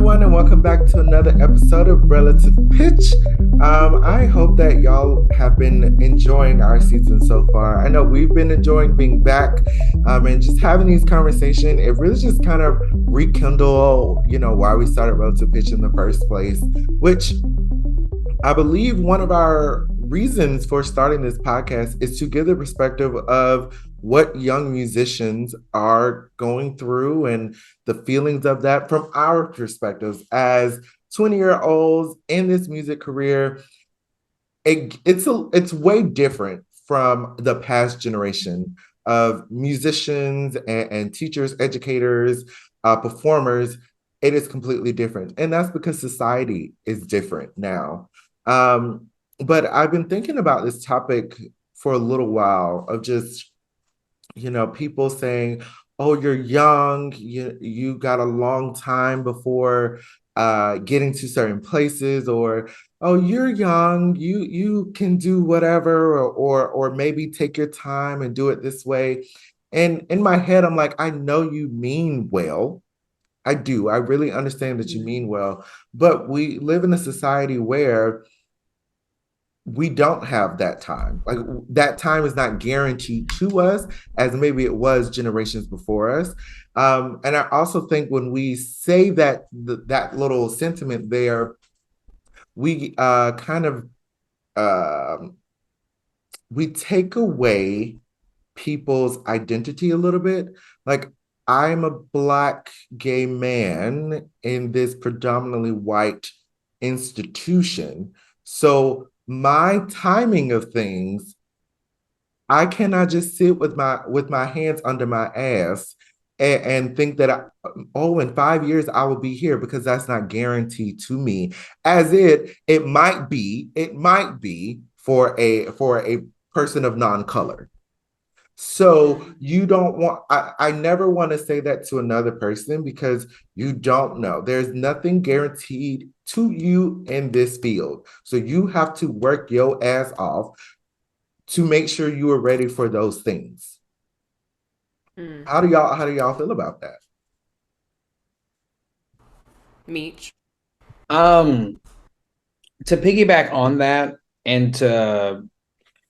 everyone, and welcome back to another episode of Relative Pitch. I hope that y'all have been enjoying our season so far. I know we've been enjoying being back and just having these conversations. It really just kind of rekindle, why we started Relative Pitch in the first place, which I believe one of our reasons for starting this podcast is to give the perspective of what young musicians are going through and the feelings of that from our perspectives as 20-year-olds in this music career. It's way different from the past generation of musicians and teachers, educators, performers. It is completely different. And that's because society is different now. But I've been thinking about this topic for a little while of just, people saying, oh, you're young, you got a long time before getting to certain places, or oh, you're young, you can do whatever, or maybe take your time and do it this way. And in my head, I'm like, I know you mean well. I do. I really understand that you mean well, but we live in a society where we don't have that time. Like that time is not guaranteed to us as maybe it was generations before us. And I also think when we say that little sentiment there, we we take away people's identity a little bit. Like I'm a Black gay man in this predominantly white institution. So my timing of things, I cannot just sit with my hands under my ass and think that in 5 years I will be here, because that's not guaranteed to me. As it might be for a person of non-color. So you don't want, I never want to say that to another person, because you don't know. There's nothing guaranteed to you in this field. So you have to work your ass off to make sure you are ready for those things. How do y'all feel about that? Meech. To piggyback on that and to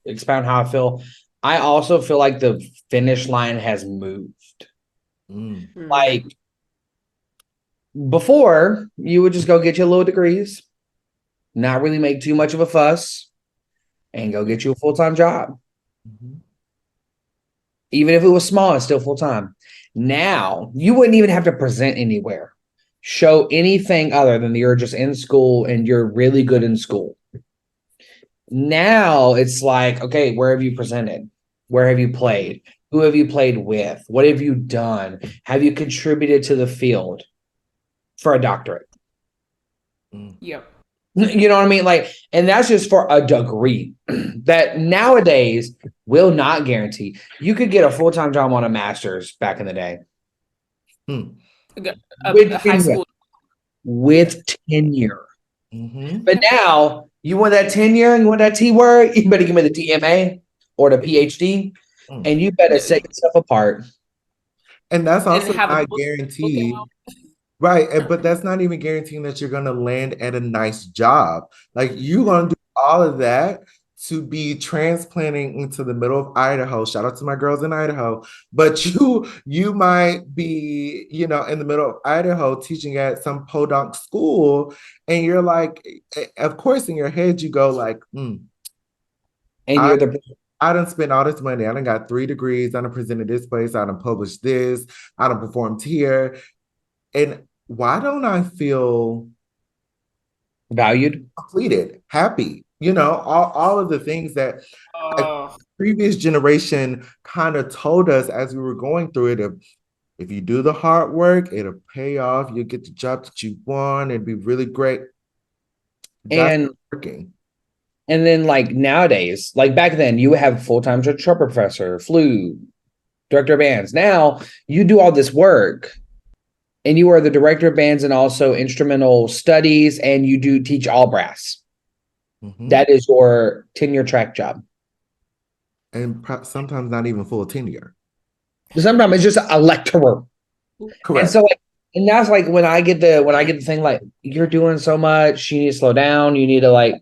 expound how I feel, I also feel like the finish line has moved. Like before, you would just go get your little degrees, not really make too much of a fuss, and go get you a full-time job. Even if it was small, it's still full-time. Now, you wouldn't even have to present anywhere, show anything other than you're just in school and you're really good in school. Now it's like, okay, where have you presented? Where have you played? Who have you played with? What have you done? Have you contributed to the field for a doctorate? Yep. You know what I mean? Like, and that's just for a degree that nowadays will not guarantee. You could get a full-time job on a master's back in the day. High school. With tenure. But now you want that tenure and you want that T word, you better give me the DMA or the PhD, and you better set yourself apart. And that's also not guaranteed. Right. But that's not even guaranteeing that you're going to land at a nice job. Like you're going to do all of that to be transplanting into the middle of Idaho. Shout out to my girls in Idaho. But you might be, in the middle of Idaho teaching at some podunk school. And you're like, of course, in your head, you go like, And you're I done spent all this money. I done got 3 degrees. I done presented this place. I done published this. I done performed here. And why don't I feel valued, completed, happy? All of the things that a previous generation kind of told us as we were going through it. If you do the hard work, it'll pay off. You'll get the job that you want. It'd be really great. That's working. And then like nowadays, like back then, you would have full-time trumpet professor, flute, director of bands. Now you do all this work and you are the director of bands and also instrumental studies, and you do teach all brass. That is your tenure track job. And sometimes not even full tenure. Sometimes it's just a lecturer. Correct. And so like, And that's like when I get the thing like you're doing so much, you need to slow down. You need to like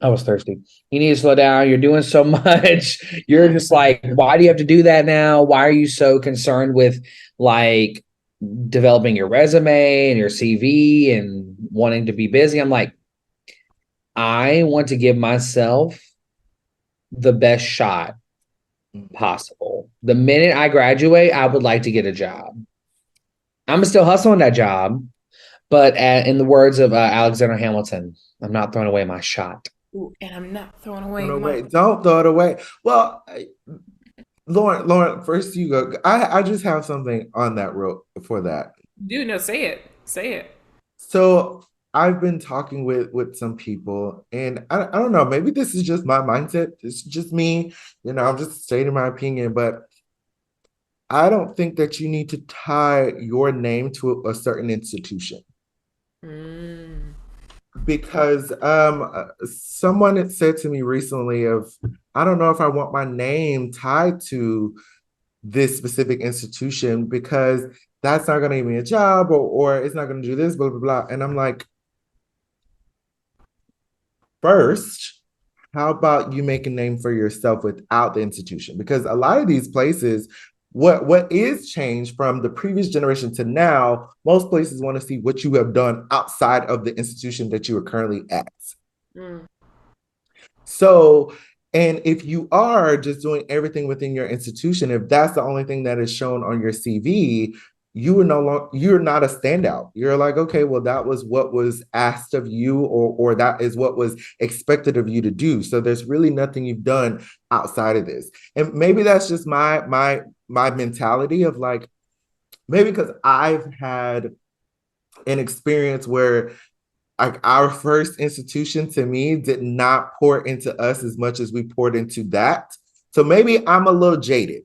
I was thirsty. You need to slow down. You're doing so much. You're just like, why do you have to do that now? Why are you so concerned with like developing your resume and your CV and wanting to be busy? I'm like, I want to give myself the best shot possible. The minute I graduate, I would like to get a job. I'm still hustling that job, but in the words of Alexander Hamilton, I'm not throwing away my shot. Ooh, and I'm not throwing away No, my. wait, don't throw it away. Well, Lauren, first you go. I just have something on that road for that. Dude, no, say it. Say it. So I've been talking with some people, and I don't know, maybe this is just my mindset. It's just me, I'm just stating my opinion, but I don't think that you need to tie your name to a certain institution. Mm. Because someone had said to me recently of I don't know if I want my name tied to this specific institution because that's not going to give me a job or it's not going to do this, blah, blah, blah. And I'm like, first, how about you make a name for yourself without the institution? Because a lot of these places, what is changed from the previous generation to now, most places want to see what you have done outside of the institution that you are currently at. Mm. So, and if you are just doing everything within your institution, if that's the only thing that is shown on your CV, you are no longer you're not a standout. You're like, okay, well, that was what was asked of you, or that is what was expected of you to do. So there's really nothing you've done outside of this. And maybe that's just my mentality of like, maybe because I've had an experience where like our first institution to me did not pour into us as much as we poured into that. So maybe I'm a little jaded.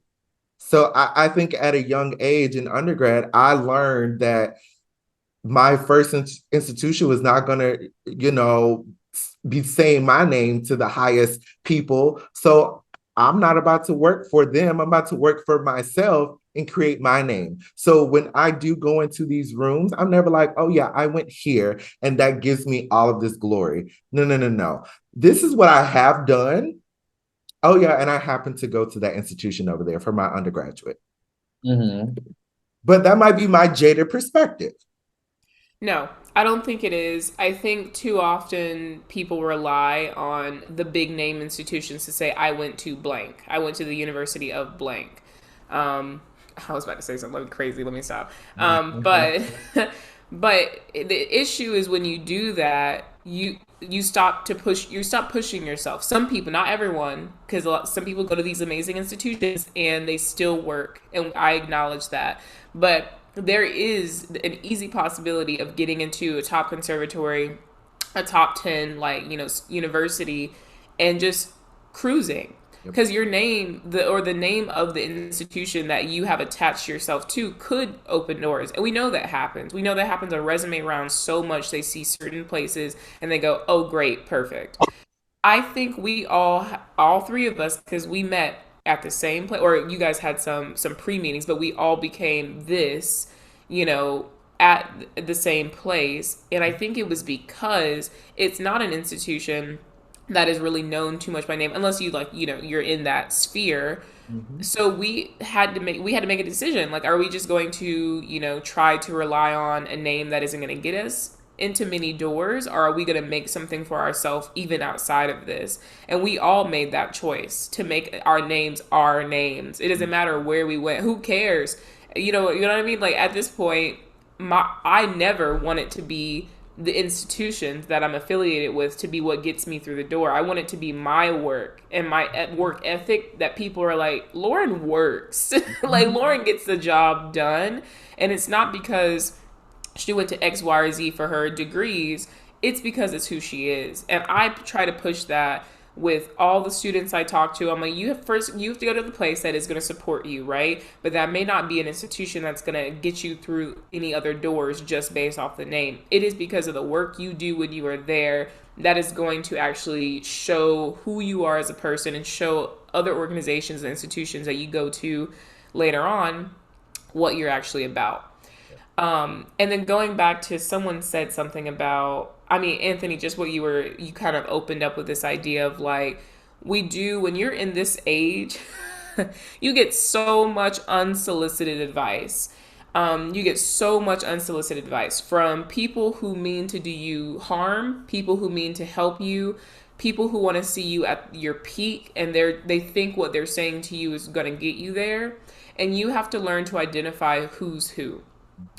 So I think at a young age in undergrad, I learned that my first institution was not going to, be saying my name to the highest people. So I'm not about to work for them. I'm about to work for myself and create my name. So when I do go into these rooms, I'm never like, oh yeah, I went here and that gives me all of this glory. No, no, no, no. This is what I have done. Oh yeah, and I happen to go to that institution over there for my undergraduate. Mm-hmm. But that might be my jaded perspective. No, I don't think it is. I think too often people rely on the big name institutions to say, I went to blank. I went to the University of blank. I was about to say something crazy. Let me stop. But but the issue is when you do that, you stop pushing yourself. Some people, not everyone, because some people go to these amazing institutions and they still work, and I acknowledge that. But there is an easy possibility of getting into a top conservatory, a top 10 university, and just cruising because your name the name of the institution that you have attached yourself to could open doors, and we know that happens on resume rounds so much. They see certain places and they go, oh great, perfect. I think we all three of us, because we met at the same place, or you guys had some pre meetings, but we all became this, you know, at the same place. And I think it was because it's not an institution that is really known too much by name, unless you like, you're in that sphere. Mm-hmm. So we had to make a decision. Like, are we just going to, try to rely on a name that isn't going to get us into many doors, or are we going to make something for ourselves even outside of this? And we all made that choice to make our names our names. It doesn't matter where we went. Who cares? You know what I mean? Like, at this point, I never want it to be the institutions that I'm affiliated with to be what gets me through the door. I want it to be my work and my work ethic that people are like, Lauren works. Like, Lauren gets the job done. And it's not because she went to X, Y, or Z for her degrees. It's because it's who she is. And I try to push that with all the students I talk to. I'm like, you have to go to the place that is going to support you, right? But that may not be an institution that's going to get you through any other doors just based off the name. It is because of the work you do when you are there that is going to actually show who you are as a person and show other organizations and institutions that you go to later on what you're actually about. And then going back to someone said something about, I mean, Anthony, just what you kind of opened up with this idea of like, we do, when you're in this age, you get so much unsolicited advice. You get so much unsolicited advice from people who mean to do you harm, people who mean to help you, people who want to see you at your peak, and they think what they're saying to you is going to get you there. And you have to learn to identify who's who.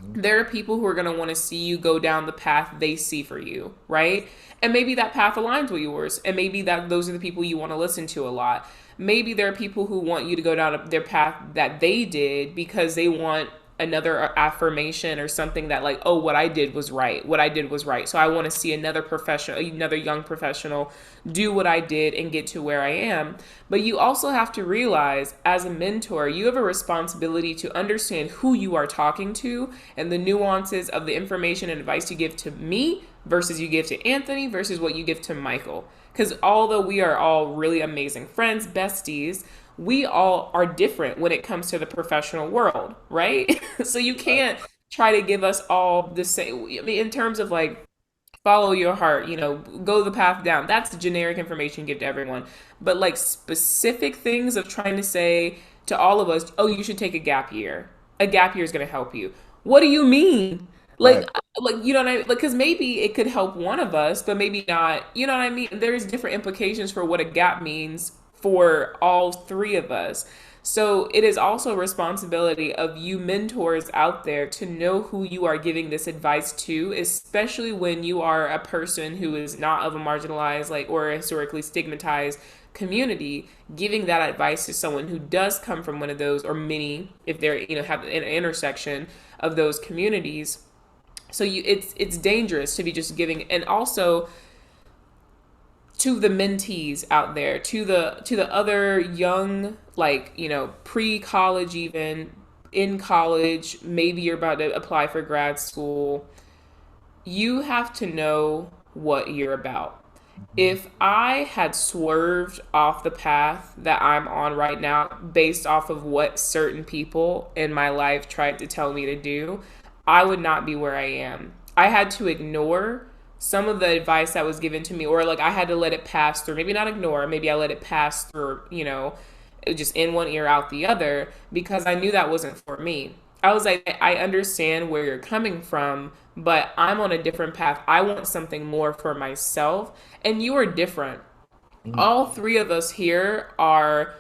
Mhm. There are people who are going to want to see you go down the path they see for you, right? And maybe that path aligns with yours, and maybe that those are the people you want to listen to a lot. Maybe there are people who want you to go down their path that they did because they want another affirmation or something that like, oh, what I did was right, what I did was right, so I want to see another professional, another young professional do what I did and get to where I am. But you also have to realize, as a mentor, you have a responsibility to understand who you are talking to and the nuances of the information and advice you give to me versus you give to Anthony versus what you give to Michael. Because although we are all really amazing friends, besties, we all are different when it comes to the professional world, right? So you Right. can't try to give us all the same. I mean, in terms of like follow your heart, go the path down. That's the generic information you give to everyone. But like specific things of trying to say to all of us, oh, you should take a gap year. A gap year is going to help you. What do you mean? Like, Right. you know what I mean? Like, because maybe it could help one of us, but maybe not. You know what I mean? There's different implications for what a gap means for all three of us. So it is also a responsibility of you mentors out there to know who you are giving this advice to, especially when you are a person who is not of a marginalized like or a historically stigmatized community, giving that advice to someone who does come from one of those or many if they're have an intersection of those communities. So it's dangerous to be just giving. And also to the mentees out there, to the other young, like, pre-college, even in college, maybe you're about to apply for grad school, you have to know what you're about. Mhm. If I had swerved off the path that I'm on right now based off of what certain people in my life tried to tell me to do, I would not be where I am. I had to ignore some of the advice that was given to me, or like I had to let it pass through. Maybe not ignore, maybe I let it pass through, just in one ear, out the other, because I knew that wasn't for me. I was like, I understand where you're coming from, but I'm on a different path. I want something more for myself. And you are different. Mhm. All three of us here are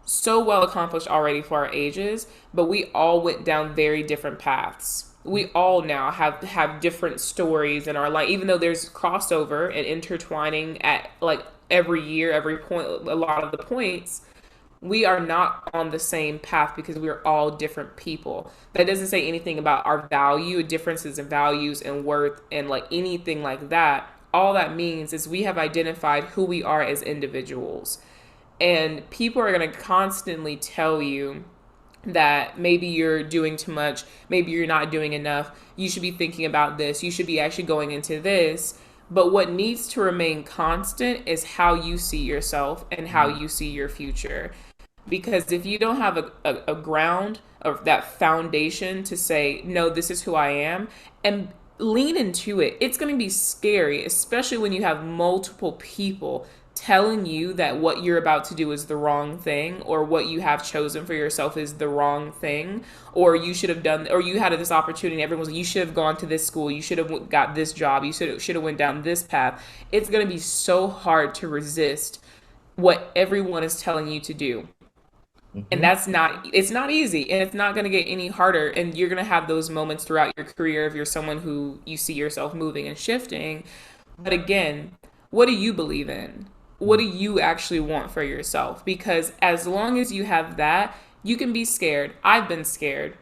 so well accomplished already for our ages, but we all went down very different paths. We all now have different stories in our life, even though there's crossover and intertwining at like every year, every point, a lot of the points. We are not on the same path because we're all different people. That doesn't say anything about our value, differences in values and worth, and like anything like that. All that means is we have identified who we are as individuals. And people are going to constantly tell you that maybe you're doing too much, maybe you're not doing enough, you should be thinking about this, you should be actually going into this. But what needs to remain constant is how you see yourself and how Mhm. you see your future. Because if you don't have a ground of that foundation to say, no, this is who I am, and lean into it, it's going to be scary, especially when you have multiple people telling you that what you're about to do is the wrong thing, or what you have chosen for yourself is the wrong thing, or you should have done, or you had this opportunity, everyone's like, you should have gone to this school, you should have got this job, you should have went down this path. It's going to be so hard to resist what everyone is telling you to do. And Mhm. that's not, it's not easy, and it's not going to get any harder, and you're going to have those moments throughout your career if you're someone who you see yourself moving and shifting. But again, what do you believe in? What do you actually want for yourself? Because as long as you have that, you can be scared. I've been scared.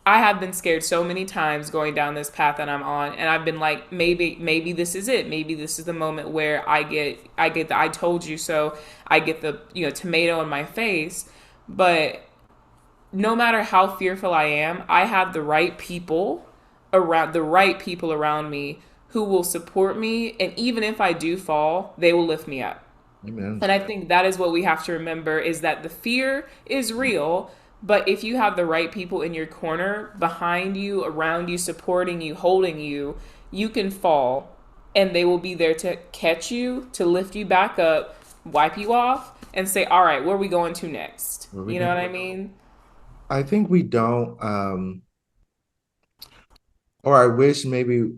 I have been scared so many times going down this path that I'm on, and I've been like, maybe this is it. Maybe this is the moment where I get the I told you so. I get the tomato in my face. But no matter how fearful I am, I have the right people around me who will support me, and even if I do fall, they will lift me up. Amen. And I think that is what we have to remember, is that the fear is real, But if you have the right people in your corner, behind you, around you, supporting you, holding you, you can fall and they will be there to catch you, to lift you back up, wipe you off, and say, all right, where are we going to next? Where we You know going? what I mean? I think we don't, or I wish maybe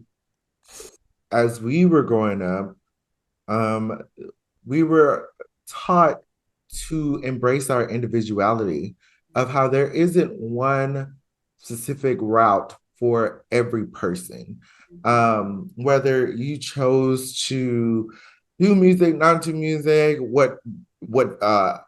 as we were growing up, um, we were taught to embrace our individuality of how there isn't one specific route for every person. Whether you chose to do music, not do music, what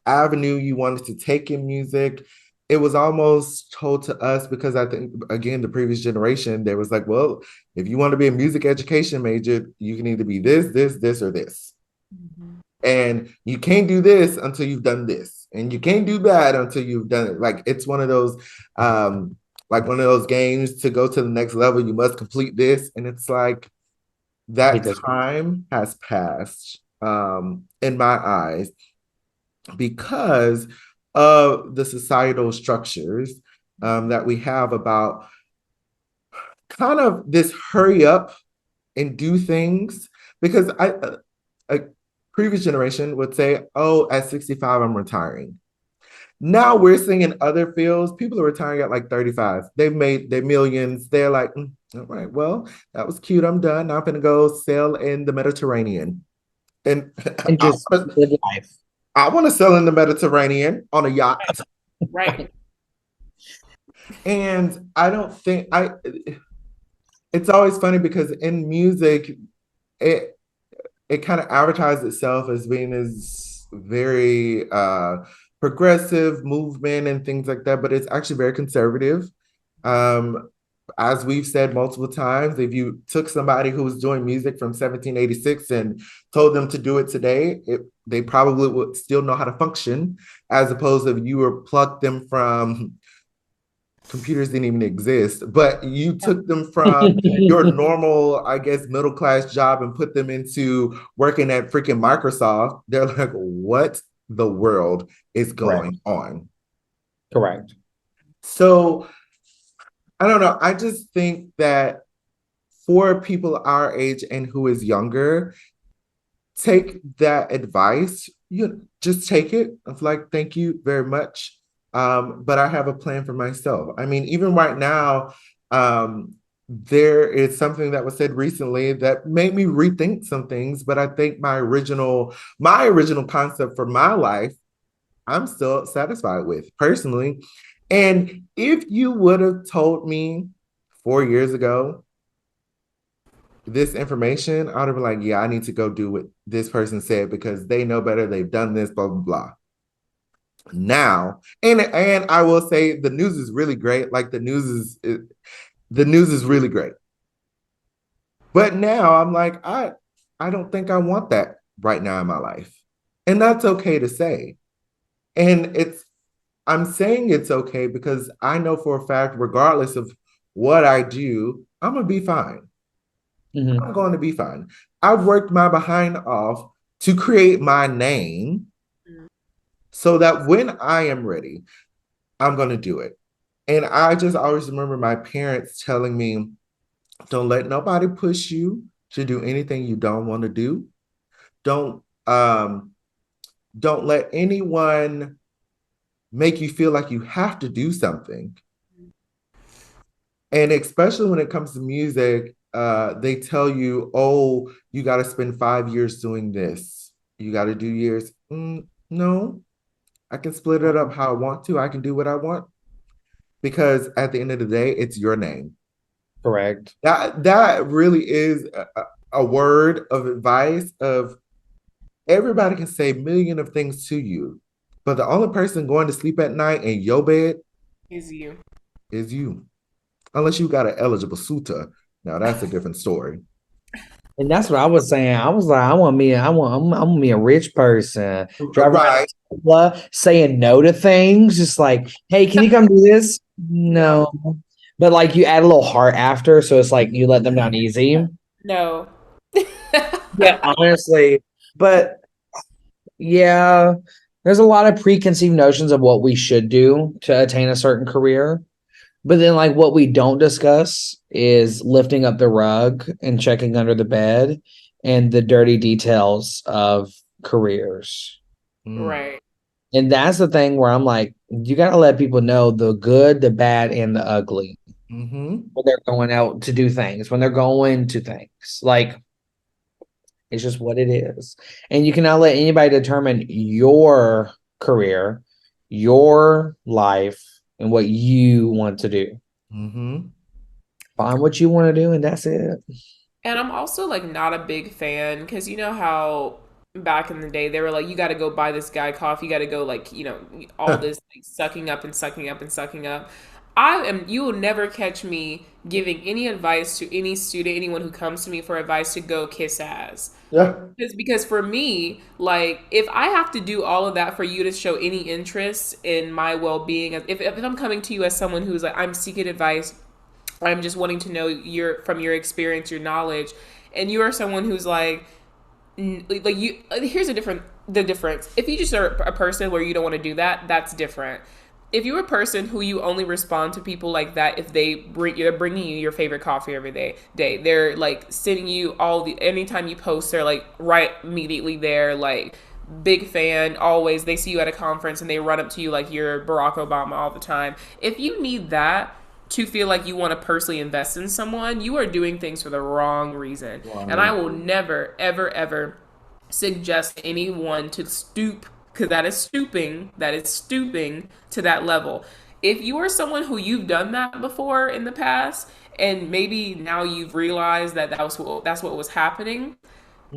avenue you wanted to take in music, it was almost told to us because I think again the previous generation there was like, well, if you want to be a music education major, you can either be this, or this. Mm-hmm. And you can't do this until you've done this. And you can't do that until you've done it. Like it's one of those games to go to the next level, you must complete this. And it's like that time has passed in my eyes because of the societal structures that we have about kind of this hurry up and do things because a previous generation would say, oh, at 65, I'm retiring. Now we're seeing in other fields, people are retiring at like 35. They've made their millions. They're like, all right, well, that was cute. I'm done. Now I'm going to go sail in the Mediterranean. And just live life. I want to sail in the Mediterranean on a yacht. Right. And I don't think it's always funny because in music, it kind of advertised itself as being this very progressive movement and things like that, but it's actually very conservative. As we've said multiple times, if you took somebody who was doing music from 1786 and told them to do it today, they probably would still know how to function, as opposed to if you were plucked them from computers didn't even exist, but you took them from your normal, I guess, middle class job and put them into working at freaking Microsoft. They're like, what the world is going on? Correct. So I don't know. I just think that for people our age and who is younger, take that advice. You just take it. It's like, thank you very much. But I have a plan for myself. I mean, even right now, there is something that was said recently that made me rethink some things. But I think my original concept for my life, I'm still satisfied with personally. And if you would have told me 4 years ago this information, I would have been like, yeah, I need to go do what this person said because they know better. They've done this, blah, blah, blah. Now, and I will say the news is really great. Like the news is really great. But now I'm like, I don't think I want that right now in my life. And that's okay to say. And I'm saying it's okay because I know for a fact, regardless of what I do, I'm gonna be fine. Mm-hmm. I'm going to be fine. I've worked my behind off to create my name so that when I am ready, I'm going to do it. And I just always remember my parents telling me, don't let nobody push you to do anything you don't want to do. Don't let anyone make you feel like you have to do something. And especially when it comes to music, they tell you, oh, you got to spend 5 years doing this. You got to do years. No, I can split it up how I want to. I can do what I want because at the end of the day, it's your name. Correct. That really is a word of advice of everybody can say a million of things to you, but the only person going to sleep at night in your bed is you. Is you. Unless you got an eligible suitor. Now that's a different story. And that's what I was saying. I was like, I'm gonna be a rich person. Driving around Tesla, saying no to things. Just like, hey, can you come do this? No. But like you add a little heart after, so it's like you let them down easy. No. Yeah, honestly. But yeah, there's a lot of preconceived notions of what we should do to attain a certain career. But then, like, what we don't discuss is lifting up the rug and checking under the bed and the dirty details of careers. Mm. Right. And that's the thing where I'm like, you got to let people know the good, the bad, and the ugly Mm-hmm. when they're going out to do things, when they're going to things. Like, it's just what it is. And you cannot let anybody determine your career, your life, and what you want to do. Mm-hmm. Find what you want to do, and that's it. And I'm also like not a big fan because you know how back in the day they were like, you got to go buy this guy coffee, you got to go like, all this like, sucking up and sucking up and sucking up. You will never catch me giving any advice to any student, anyone who comes to me for advice to go kiss ass. Yeah. Because for me, like, if I have to do all of that for you to show any interest in my well being, if I'm coming to you as someone who's like, I'm seeking advice, I'm just wanting to know from your experience, your knowledge, and you are someone who's like you. Here's the difference. If you just are a person where you don't want to do that, that's different. If you're a person who you only respond to people like that if they're bringing you your favorite coffee every day, they're like sending you anytime you post, they're like right immediately there, like big fan always. They see you at a conference and they run up to you like you're Barack Obama all the time. If you need that to feel like you want to personally invest in someone, you are doing things for the wrong reason. And I will never, ever, ever suggest anyone to stoop, because that is stooping to that level. If you are someone who you've done that before in the past, and maybe now you've realized that that's what was happening,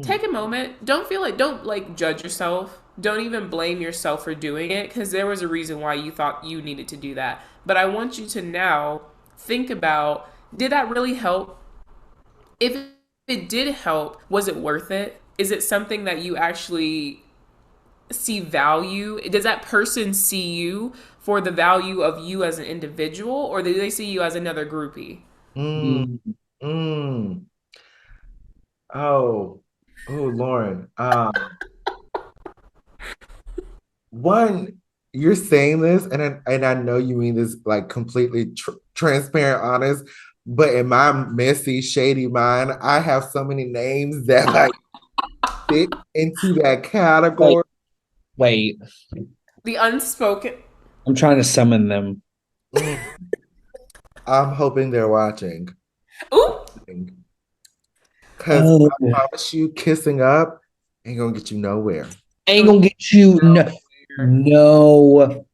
take a moment. Don't like judge yourself. Don't even blame yourself for doing it because there was a reason why you thought you needed to do that. But I want you to now think about, did that really help? If it did help, was it worth it? Is it something that you actually see value? Does that person see you for the value of you as an individual, or do they see you as another groupie? Mm. Mm. Mm. Oh, oh, Lauren. One, you're saying this, and I know you mean this like completely transparent, honest, but in my messy, shady mind, I have so many names that like fit into that Wait, category. wait. The unspoken. I'm trying to summon them. Mm. I'm hoping they're watching. Ooh, Because Oh, I promise you, kissing up ain't gonna get you nowhere. ain't gonna get you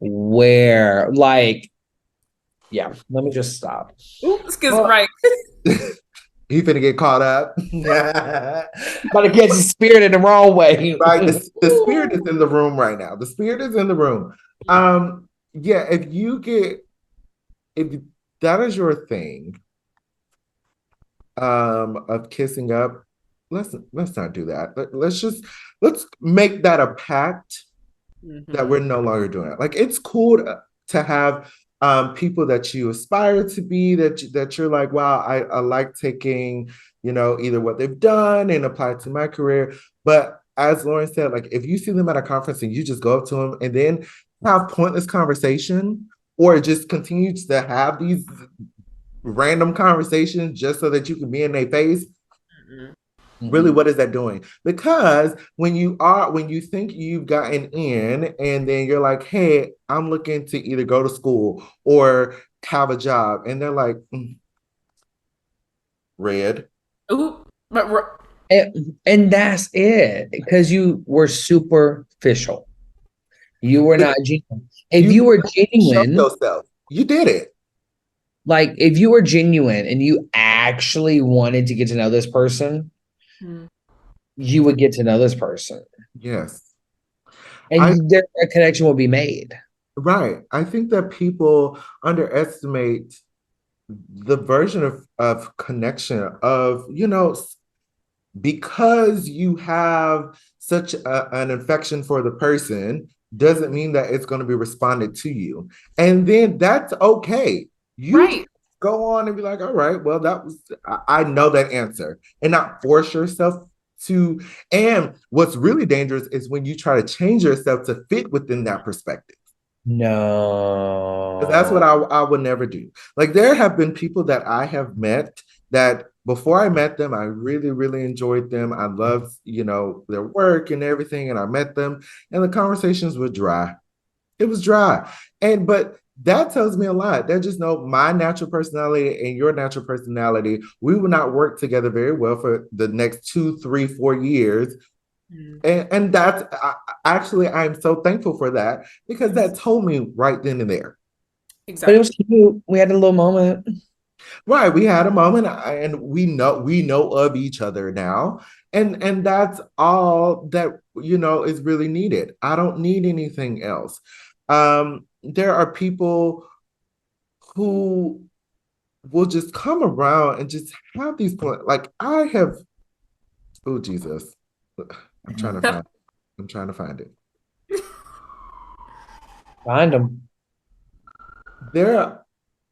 nowhere. Like, yeah, let me just stop. oops, because Well, right. he finna get caught up. About to catch the spirit in the wrong way. Right. The spirit is in the room right now. The spirit is in the room. Yeah, if that is your thing, of kissing up, let's not do that. Let's make that a pact that Mm-hmm. we're no longer doing it. Like it's cool to have people that you aspire to be, that you're like, wow, I like taking, either what they've done and apply it to my career. But as Lauren said, like if you see them at a conference and you just go up to them and then have pointless conversation or just continue to have these random conversations just so that you can be in their face, really, what is that doing? Because when you think you've gotten in and then you're like, hey, I'm looking to either go to school or have a job, and they're like, red. Ooh, but And that's it. Because you were superficial. You were not genuine. If You you were show genuine, yourself. You did it. like if you were genuine and you actually wanted to get to know this person, mm, you would get to know this person. Yes. I And there a connection will be made. right. I think that people underestimate the version of connection of, because you have such an affection for the person doesn't mean that it's going to be responded to you. And then that's okay. You just right. go on and be like, all right, well, I know that answer, and not force yourself to, and what's really dangerous is when you try to change yourself to fit within that perspective. Because that's what No. I would never do. Like there have been people that I have met that before I met them, I really, really enjoyed them. I loved, their work and everything. And I met them and the conversations were dry. It was dry. But that tells me a lot. They just know my natural personality and your natural personality. We will not work together very well for the next 2, 3, 4 years. And that's actually, I'm so thankful for that because that told me right then and there. But it Exactly. was cute. We had a little moment. Right, we had a moment, and we know of each other now, and that's all that is really needed. I don't need anything else. There are people who will just come around and just have these points. Like I have, oh Jesus, I'm trying to find. I'm trying to find it. Find them.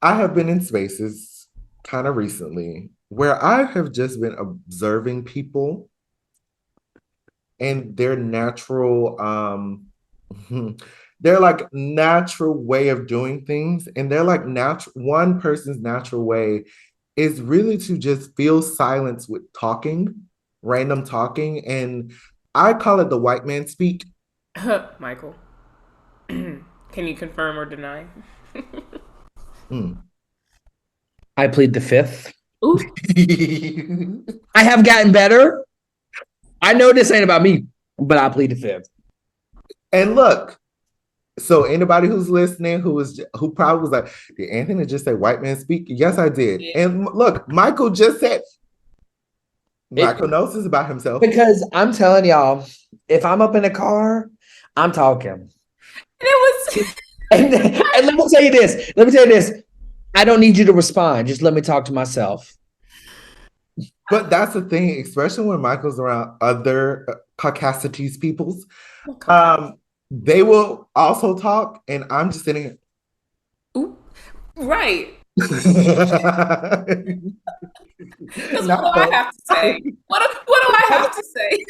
I have been in spaces kind of recently where I have just been observing people and their natural they're like natural way of doing things, and they're like natural one person's natural way is really to just fill silence with talking, random talking, and I call it the white man speak. Michael, can you confirm or deny? Mm. I plead the fifth. Ooh. I have gotten better. I know this ain't about me, but I plead the fifth. And look, so anybody who's listening who probably was like, did Anthony just say white man speak? Yes, I did. Yeah. And look, Michael just said Michael knows this about himself. Because I'm telling y'all, if I'm up in a car, I'm talking. And it was And let me tell you this. Let me tell you this. I don't need you to respond. Just let me talk to myself. But that's the thing, especially when Michael's around other Caucasities peoples, they will also talk, and I'm just sitting here. Ooh. Right. Because Because what do I have to say? What do I have to say?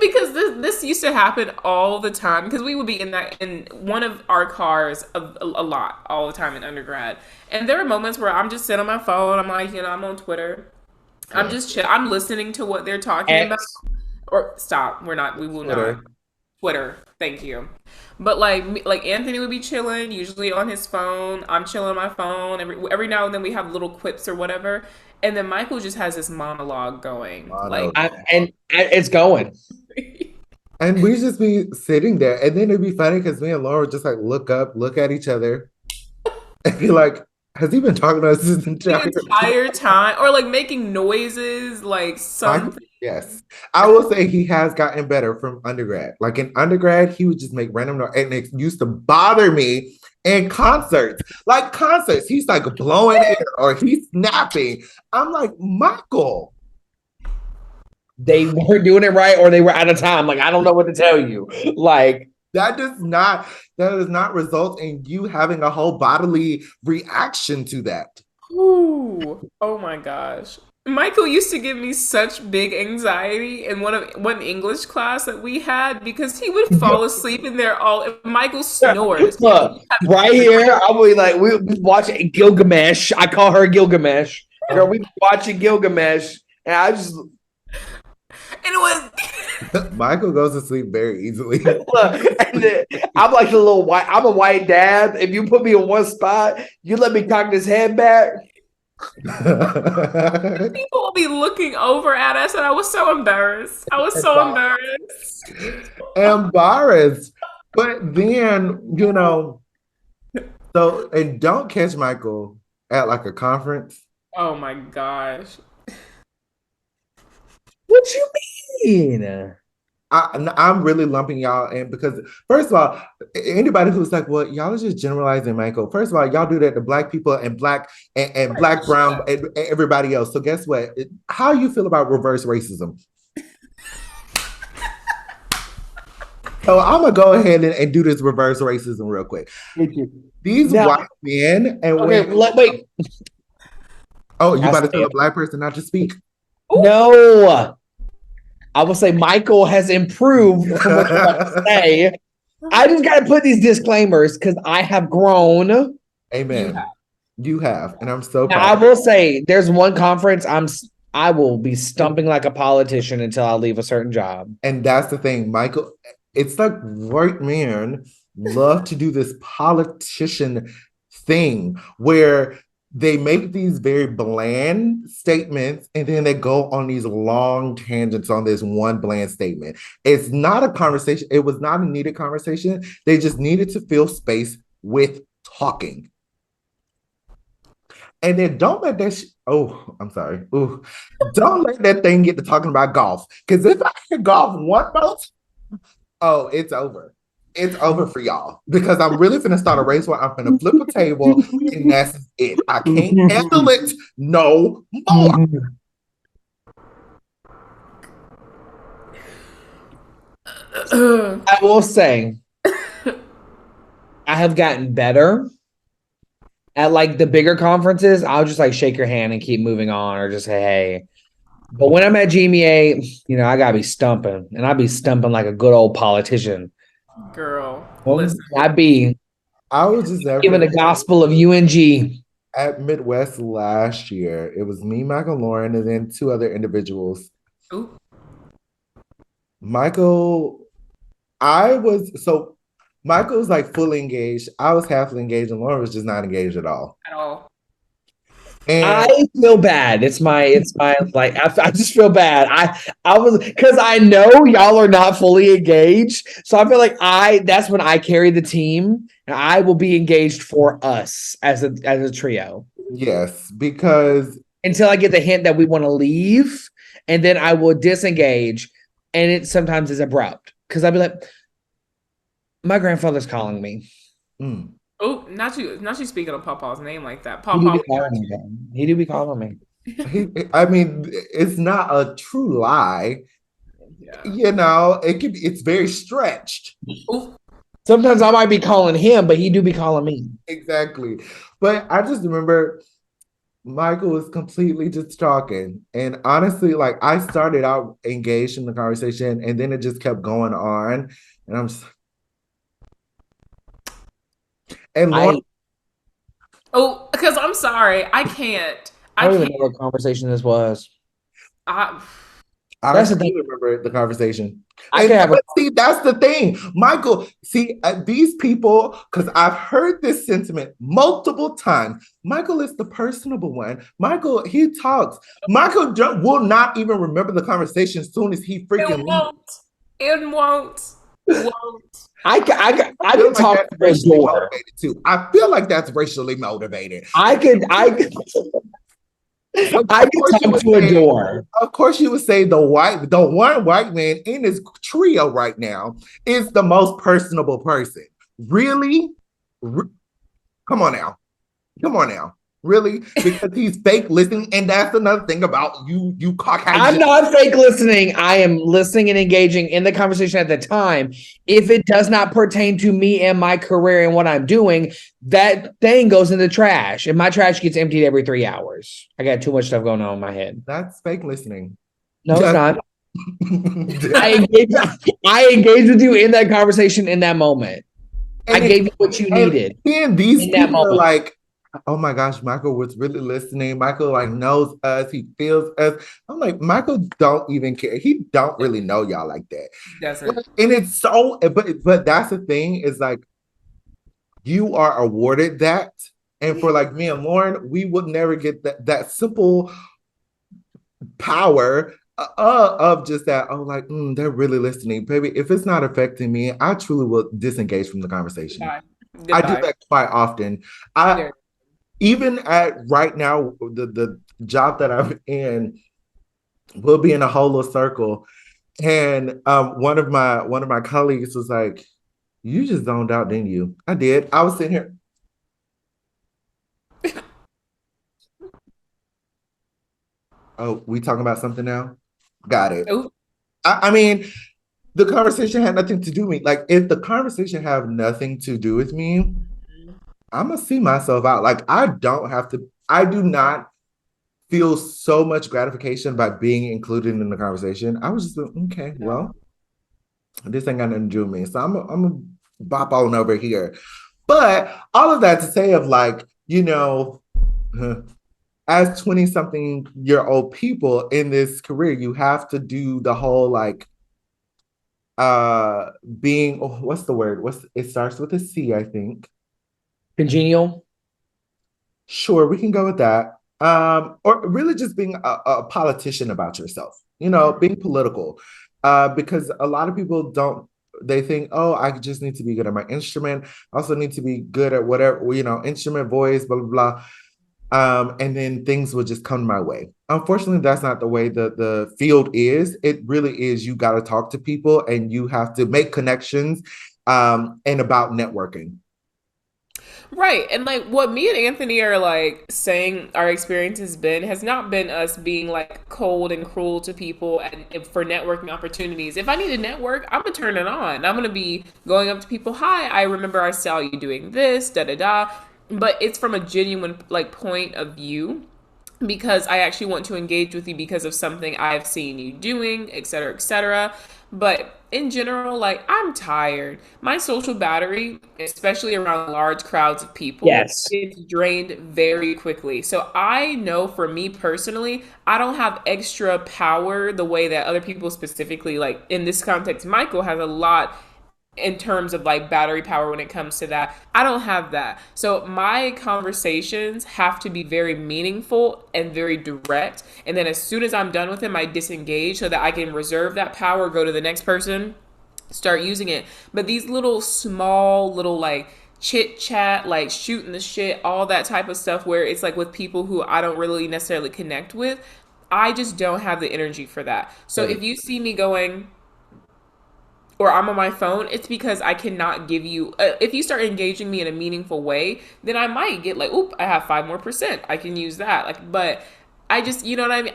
Because this used to happen all the time because we would be in one of our cars a lot all the time in undergrad, and there are moments where I'm just sitting on my phone. I'm like, I'm on Twitter. I'm just chill. I'm listening to what they're talking about. Or stop. We will Twitter. not. Twitter. Thank you. But like Anthony would be chilling, usually on his phone. I'm chilling on my phone. Every now and then we have little quips or whatever. And then Michael just has this monologue going. It's going. And we just be sitting there. And then it'd be funny because me and Laura just like look up, look at each other, and be like, has he been talking to us this entire time? Or like making noises, like something. Yes. I will say he has gotten better from undergrad. Like in undergrad, he would just make random noise, and it used to bother me in concerts. Like concerts, he's like blowing air or he's snapping. I'm like, Michael. They weren't doing it right or they were out of time. Like, I don't know what to tell you. Like, that does not result in you having a whole bodily reaction to that. Ooh. Oh my gosh. Michael used to give me such big anxiety in one English class that we had because he would fall asleep in there Michael snores. Look, right here, I'll be like, we watching Gilgamesh. I call her Gilgamesh. Girl, we watching Gilgamesh, and I just and it was Michael goes to sleep very easily. Look, I'm like the little white. I'm a white dad. If you put me in one spot, you let me cock this head back. People will be looking over at us, and I was so embarrassed. Embarrassed. But then, so, and don't catch Michael at like a conference. Oh my gosh. What you mean? I'm really lumping y'all in because, first of all, anybody who's like, well, y'all are just generalizing Michael. First of all, y'all do that to black people and black and black, brown, and everybody else. So guess what? How you feel about reverse racism? So I'm gonna go ahead and do this reverse racism real quick. These white men and wait. Oh, you I about to say tell a it. Black person not to speak? No, I will say Michael has improved from what you're about to say. I just got to put these disclaimers because I have grown. You Amen. have. You have, and I'm so Now, proud I of you. will say there's one conference I will be stumping like a politician until I leave a certain job. And that's the thing, Michael. It's like white men love to do this politician thing where they make these very bland statements and then they go on these long tangents on this one bland statement. It's not a conversation. It was not a needed conversation. They just needed to fill space with talking. And then don't let that. Oh, I'm sorry. Ooh, don't let that thing get to talking about golf. Because if I hear golf one more, oh, it's over. It's over for y'all. Because I'm really finna start a race where I'm finna flip a table, and that's it. I can't handle it no more. I will say I have gotten better at like the bigger conferences. I'll just like shake your hand and keep moving on, or just say hey. But when I'm at GMEA, I gotta be stumping, and I'd be stumping like a good old politician. Girl, Well, listen. I'd be I was just giving the gospel of UNG. at Midwest last year. It was me, Michael Lauren, and then two other individuals. Ooh, Michael, I was so Michael was like fully engaged. I was halfly engaged, and Lauren was just not engaged at all. at all. And I feel bad. It's my like I just feel bad. I was because I know y'all are not fully engaged, so I feel like that's when I carry the team, and I will be engaged for us as a trio yes, because until I get the hint that we want to leave, and then I will disengage, and it sometimes is abrupt because I'll be like, my grandfather's calling me. mm, Oh, not you speaking of Pawpaw's name like that. He do Pawpaw, be calling me. He do be calling me. I mean, it's not a true lie. yeah. It's very stretched. Ooh, Sometimes I might be calling him, but he do be calling me. Exactly. But I just remember Michael was completely just talking. And honestly, like I started out engaged in the conversation and then it just kept going on. And I'm just, and Lauren, I oh, because I'm sorry, I can't. I I don't even can't. know what conversation this was. I, That's the honestly, thing. I remember the conversation. I And could have a but see, that's the thing, Michael. See, these people, because I've heard this sentiment multiple times. Michael is the personable one. Michael, he talks. Michael will not even remember the conversation as soon as he it freaking leaves. won't. It won't. I Feel could like talk that's to a racially door. motivated too. I feel like that's racially motivated. Of I could course, you talk would to a say, door. of course, you would say the one white man in his trio right now is the most personable person. Really? Re- Come on now. Come on now. Really? Because he's fake listening, and that's another thing about you I'm Caucasian. not fake listening. I am listening and engaging in the conversation at the time. If it does not pertain to me and my career and what I'm doing, that thing goes in the trash. And my trash gets emptied every 3 hours. I got too much stuff going on in my head. That's fake listening. No, it's not. I and engage, I engage with you in that conversation in that moment. I gave you what you needed then these in that people are moment. like, oh my gosh, Michael was really listening. Michael like knows us. He feels us. I'm like, Michael don't even care. He don't really know y'all like that. Doesn't. And it's so, but that's the thing is like, you are awarded that. And for like me and Lauren, we would never get that simple power of just that. Oh, like they're really listening, baby. If it's not affecting me, I truly will disengage from the conversation. Goodbye. I do Goodbye. that quite often. I There. even at right now, the job that I'm in, we'll be in a whole little circle, and one of my colleagues was like, "You just zoned out, didn't you?" I did. I was sitting here. Oh, we talking about something now? Got it. Oh, I mean, the conversation had nothing to do with me. Like, if the conversation have nothing to do with me, I'm gonna see myself out. Like, I don't have to. I do not. feel so much gratification by being included in the conversation. I was just like, okay, No. well, this ain't got nothing to do with me. So I'm gonna bop on over here. But all of that to say of like, as 20 something year old people in this career, you have to do the whole like uh being what's the word? What's it starts with a C, I think. Congenial. Sure, we can go with that. Or really just being a politician about yourself, being political. Because a lot of people don't, they think, oh, I just need to be good at my instrument. I also need to be good at whatever, instrument, voice, blah, blah, blah. And then things will just come my way. Unfortunately, that's not the way the field is. It really is. You got to talk to people and you have to make connections and about networking. Right. And like what me and Anthony are like saying our experience has been has not been us being like cold and cruel to people and for networking opportunities. If I need to network, I'm gonna turn it on. I'm gonna be going up to people, hi, I remember I saw you doing this, da da da. But it's from a genuine like point of view because I actually want to engage with you because of something I've seen you doing, et cetera, et cetera. But in general, like I'm tired. My social battery, especially around large crowds of people, Yes. is drained very quickly. So I know for me personally, I don't have extra power the way that other people specifically, like in this context, Michael has a lot in terms of like battery power when it comes to that. I don't have that. So my conversations have to be very meaningful and very direct. And then as soon as I'm done with them, I disengage so that I can reserve that power, go to the next person, start using it. But these little small little like chit chat, like shooting the shit, all that type of stuff where it's like with people who I don't really necessarily connect with, I just don't have the energy for that. So Same. if you see me going or I'm on my phone, it's because I cannot give you. If you start engaging me in a meaningful way, then I might get like, oop, I have 5 more%. I can use that. Like, but I just, you know what I mean.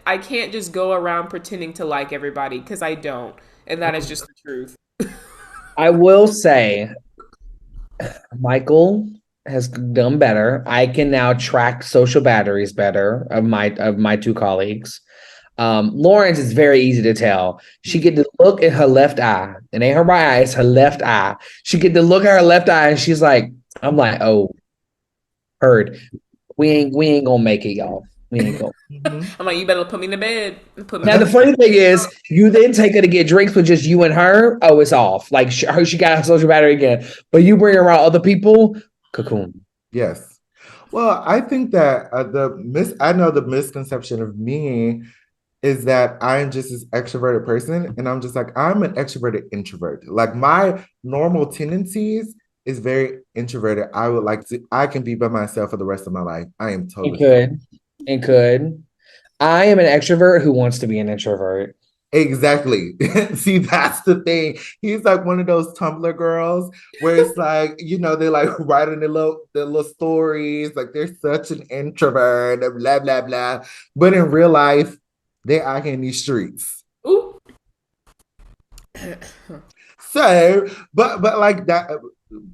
I can't just go around pretending to like everybody because I don't, and that is just the truth. I will say Michael has done better. I can now track social batteries better of my two colleagues. Lawrence is very easy to tell. She get to look at her left eye. It ain't her right eye, it's her left eye. She get to look at her left eye and she's like, I'm like, oh, heard. We ain't gonna make it, y'all. We ain't gonna. Mhm. I'm like, you better put me to bed. Put me Now to the bed. funny thing is, you then take her to get drinks with just you and her. Oh, it's off. Like she got her social battery again. But you bring around other people, cocoon. Yes. Well, I think that I know the misconception of me is that I'm just this extroverted person, and I'm just like I'm an extroverted introvert. Like my normal tendencies is very introverted. I can be by myself for the rest of my life. I am It totally fine. could. It could. I am an extrovert who wants to be an introvert. Exactly. See, that's the thing. He's like one of those Tumblr girls where it's like, they like writing their little stories, like they're such an introvert, and blah, blah, blah. But in real life, they're out here in these streets. Ooh. So, but like that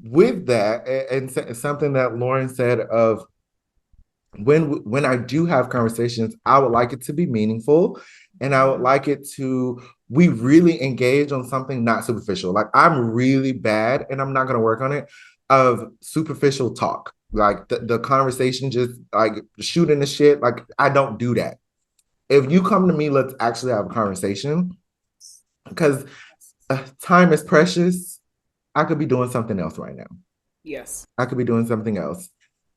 with that, and something that Lauren said of when I do have conversations, I would like it to be meaningful, and I would like it to we really engage on something not superficial. Like I'm really bad, and I'm not going to work on it, of superficial talk. Like the conversation just like shooting the shit. Like I don't do that. If you come to me, let's actually have a conversation because time is precious. I could be doing something else right now. Yes. I could be doing something else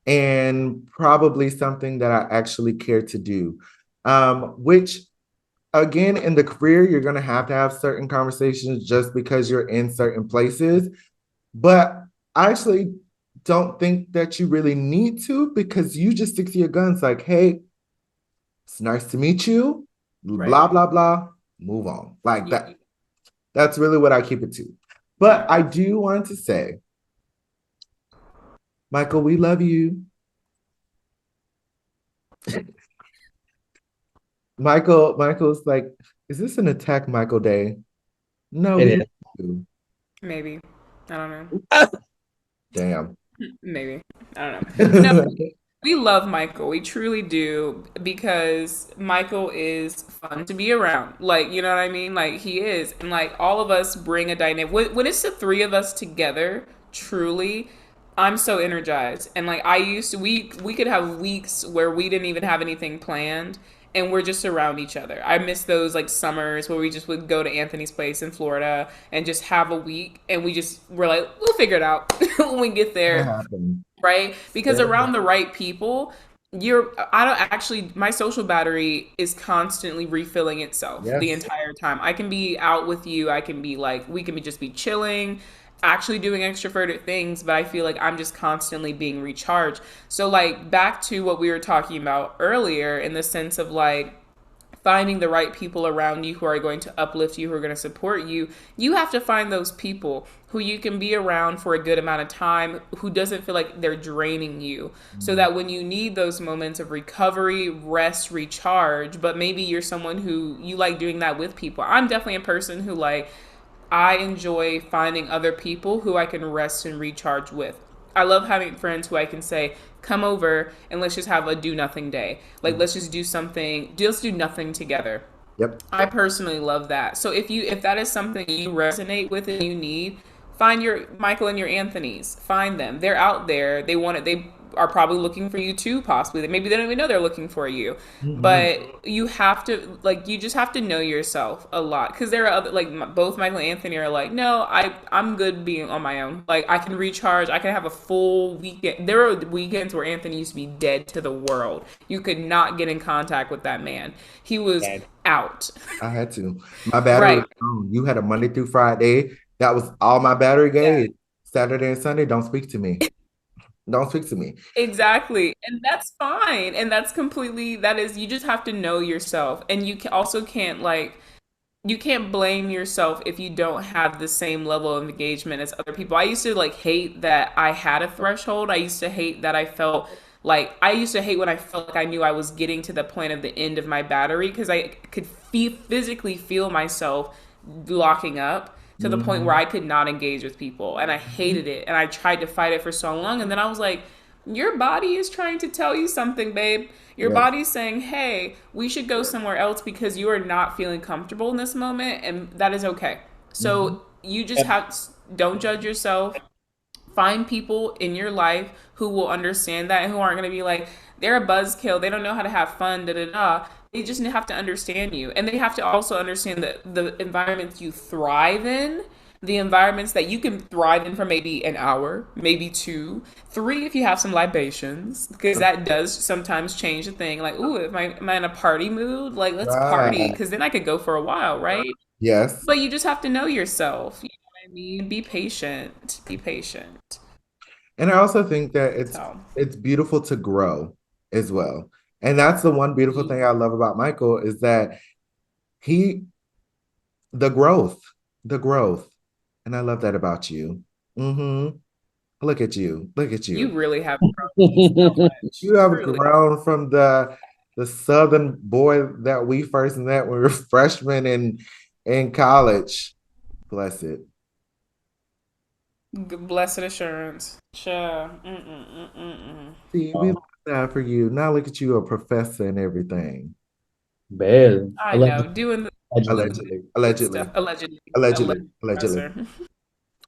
and probably something that I actually care to do. Which, again, in the career, you're going to have certain conversations just because you're in certain places. But I actually don't think that you really need to because you just stick to your guns like, hey, it's nice to meet you, Right. blah, blah, blah, move on. Like You, that. That's really what I keep it to. yeah. But I do want to say, Michael, we love you. Michael's like, is this an attack Michael day? No, we It love is. you. Maybe. I don't know. Damn. Maybe. I don't know. No. We love Michael. We truly do because Michael is fun to be around. Like, you know what I mean? Like, he is. And, like, all of us bring a dynamic. When it's the three of us together, truly, I'm so energized. And, like, we could have weeks where we didn't even have anything planned and we're just around each other. I miss those, like, summers where we just would go to Anthony's place in Florida and just have a week and we're like, we'll figure it out when we get That there, happened. right? Because around the right people, I don't actually, my social battery is constantly refilling itself the Yes. entire time. I can be out with you, I can be like, we can be just be chilling, actually doing extroverted things, but I feel like I'm just constantly being recharged. So, like, back to what we were talking about earlier in the sense of like finding the right people around you who are going to uplift you, who are going to support you. You have to find those people who you can be around for a good amount of time, who doesn't feel like they're draining you, so that when you need those moments of recovery, rest, recharge, but maybe you're someone who you like doing that with people. I'm definitely a person who, like, I enjoy finding other people who I can rest and recharge with. I love having friends who I can say, come over and let's just have a do nothing day. Like, let's just do something, just do nothing together. Yep. I personally love that. So if that is something you resonate with and you need, find your Michael and your Anthony's. Find them. They're out there. They want it. They are probably looking for you too, possibly. Maybe they don't even know they're looking for you. Mhm. But you have to, like, you just have to know yourself a lot, because there are other, like, both Michael and Anthony are like, no, I'm good being on my own. Like, I can recharge. I can have a full weekend. There are weekends where Anthony used to be dead to the world. You could not get in contact with that man. He was Dead. out. I had to. My battery Right. was gone. You had a Monday through Friday. That was all my battery Yeah. gave. Saturday and Sunday, don't speak to me. Don't speak to me. Exactly. And that's fine. And that's completely, that is, you just have to know yourself. And also can't, like, you can't blame yourself if you don't have the same level of engagement as other people. I used to, like, hate that I had a threshold. I used to hate that I felt like, I used to hate when I felt like I knew I was getting to the point of the end of my battery, because I could physically feel myself locking up to the point where Mhm. I could not engage with people. And I hated it. And I tried to fight it for so long. And then I was like, your body is trying to tell you something, babe. Your Yes. body's saying, hey, we should go somewhere else because you are not feeling comfortable in this moment. And that is okay. Mhm. So you just Yep. have, don't judge yourself. Find people in your life who will understand that and who aren't going to be like, they're a buzzkill. They don't know how to have fun, da da da. They just have to understand you. And they have to also understand that the environments you thrive in, the environments that you can thrive in for maybe an hour, maybe two, three if you have some libations, because that does sometimes change the thing. Like, ooh, am I in a party mood? Like, let's party, Right. because then I could go for a while, right? Yes. But you just have to know yourself. You know what I mean? Be patient. Be patient. And I also think that So, it's beautiful to grow as well. And that's the one beautiful thing I love about Michael is that he the growth, the growth. And I love that about you. Mm-hmm. Look at you. Look at you you. really have grown me so much. You have Truly. grown from the southern boy that we first met when we were freshmen in college. Bless it. Blessed assurance. Sure. Mm-mm-mm-mm-mm. See, we love that for you. Now look at you, a professor and everything. Bell. I know. Doing the Allegedly, good stuff. allegedly, Allegedly. Alleged allegedly, allegedly. professor.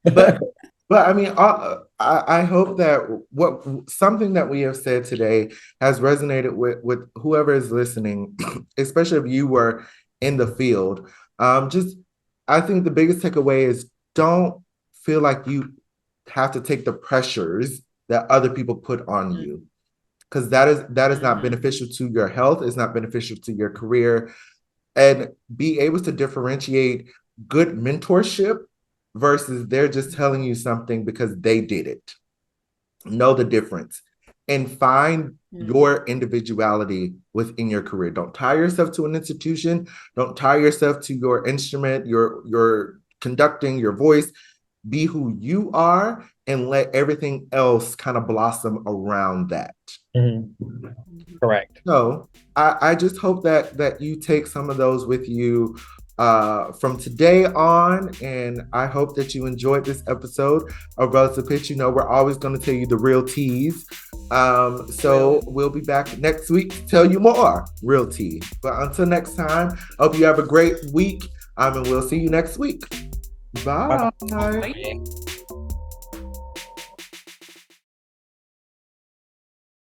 But but I mean, I hope that what something that we have said today has resonated with whoever is listening, especially if you were in the field. Just I think the biggest takeaway is don't feel like you have to take the pressures that other people put on you because that is not Mm-hmm. beneficial to your health. It's not beneficial to your career and be able to differentiate good mentorship versus they're just telling you something because they did it. Know the difference and find your individuality within your career. Don't tie yourself to an institution. Don't tie yourself to your instrument, your conducting, your voice. Be who you are and let everything else kind of blossom around that. Mhm. Correct. So I just hope that you take some of those with you from today on. And I hope that you enjoyed this episode of Relative Pitch. You know, we're always going to tell you the real teas. So we'll be back next week to tell you more real tea. But until next time, hope you have a great week. And we'll see you next week. Bye. Bye.